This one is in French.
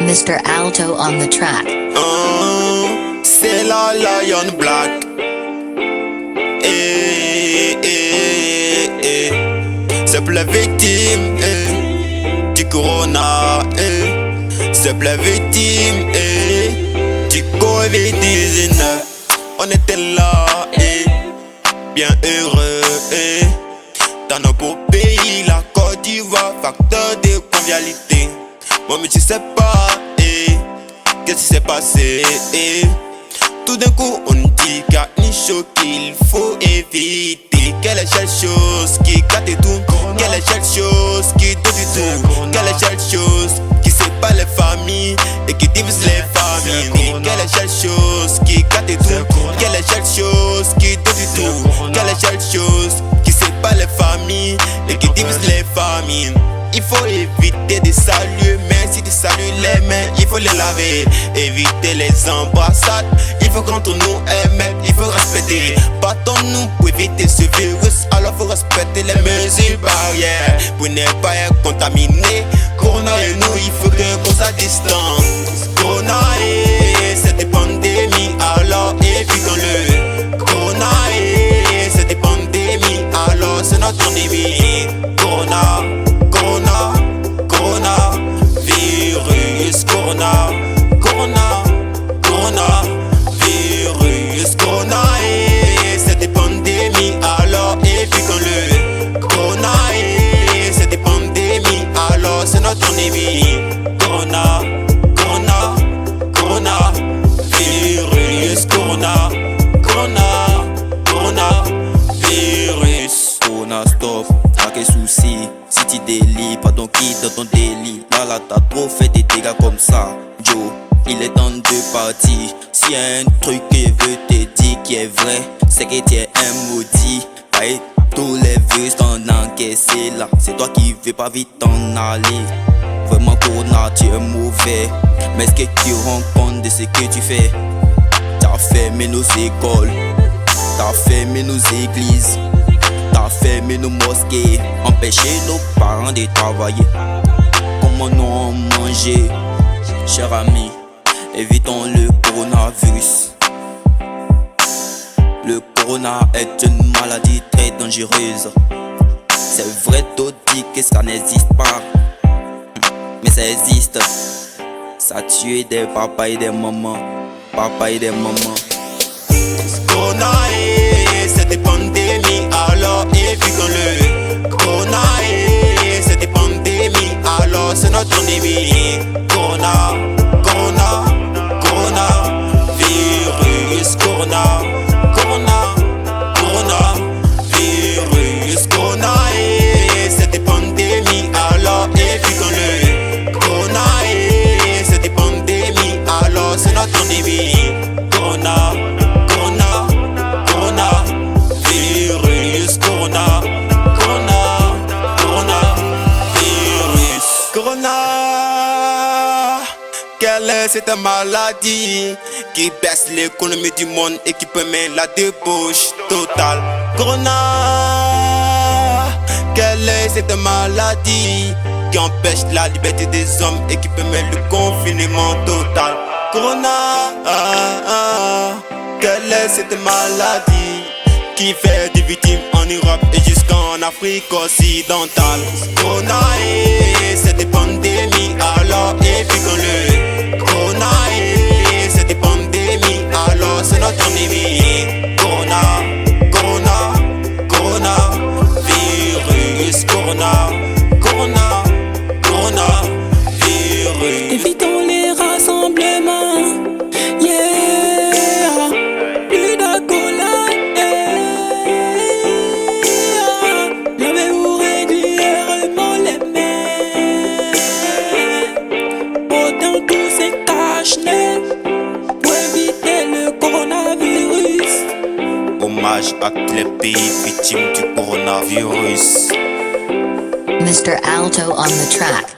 Mr. Alto on the track. C'est la Lion Black. Simple victime du corona. Simple victime du Covid-19. On était là bien heureux dans nos beaux pays, la Côte d'Ivoire, facteur de convivialité. Moi mais tu sais pas qu'est-ce qui s'est passé tout d'un coup on dit qu'il y a une chose qu'il faut éviter. Quelle est cette chose qui gâte tout? Quelle est cette chose qui donne du tout? Quelle est cette chose qui sépare les familles et qui divise les familles? Quelle est cette chose qui gâte tout? Quelle est cette chose qui donne du tout? Quelle est cette chose qui sépare les familles et qui divise les familles? Il faut éviter de saluer, mais si tu salues les mains, il faut les laver. Éviter les embrassades, il faut qu'entre nous aimer, il faut respecter. Battons-nous pour éviter ce virus, alors faut respecter les mesures barrières pour ne pas être contaminé. Corona et nous, il faut qu'on soit distance. Corona et cette pandémie, alors évitons-le. Corona et cette pandémie, alors c'est notre ennemi. Corona. Corona, virus, corona et cette pandémie, alors évitons-le. Corona et cette pandémie, alors c'est notre ennemi. Corona, virus, corona, virus. Corona stop, pas de soucis. Si tu délis, pas ton kit dans ton délit. Là t'as trop fait des dégâts comme ça. Joe, il est temps de partir. Si y a un truc que veut te dire qui est vrai, c'est que tu es un maudit. Pareil, tous les virus t'en encaissé là. C'est toi qui veux pas vite t'en aller. Vraiment Corona, tu es mauvais. Mais est-ce que tu rends compte de ce que tu fais? T'as fermé nos écoles, t'as fermé nos églises, t'as fermé nos mosquées, empêché nos parents de travailler. Comment nous en manger? Cher ami, évitons le coronavirus. Le corona est une maladie très dangereuse. C'est vrai, d'autres disent que ça n'existe pas, mais ça existe. Ça tue des papas et des mamans. Papa et des mamans. Corona et cette pandémie, alors évitons-le. Corona et cette pandémie, alors c'est notre ennemi. Corona, virus, corona, virus, corona et cette pandémie, alors évitons-le. Corona et cette pandémie, alors c'est notre ennemi. Corona, virus, corona, virus. Corona, quelle est cette maladie qui baisse l'économie du monde et qui permet la débauche totale? Corona, quelle est cette maladie qui empêche la liberté des hommes et qui permet le confinement total? Corona, quelle est cette maladie qui fait des victimes en Europe et jusqu'en Afrique occidentale? Corona et cette pandémie, alors évitons-le. Corona et cette pandémie, alors c'est notre ennemi. Corona, virus, corona, virus. Évitons les rassemblements. Yeah, plus d'accolades. Lavez-vous régulièrement les mains. Autant tous ces cache-nez pour éviter le coronavirus. Hommage à tous les pays victimes du coronavirus. Mr. Alto on the track.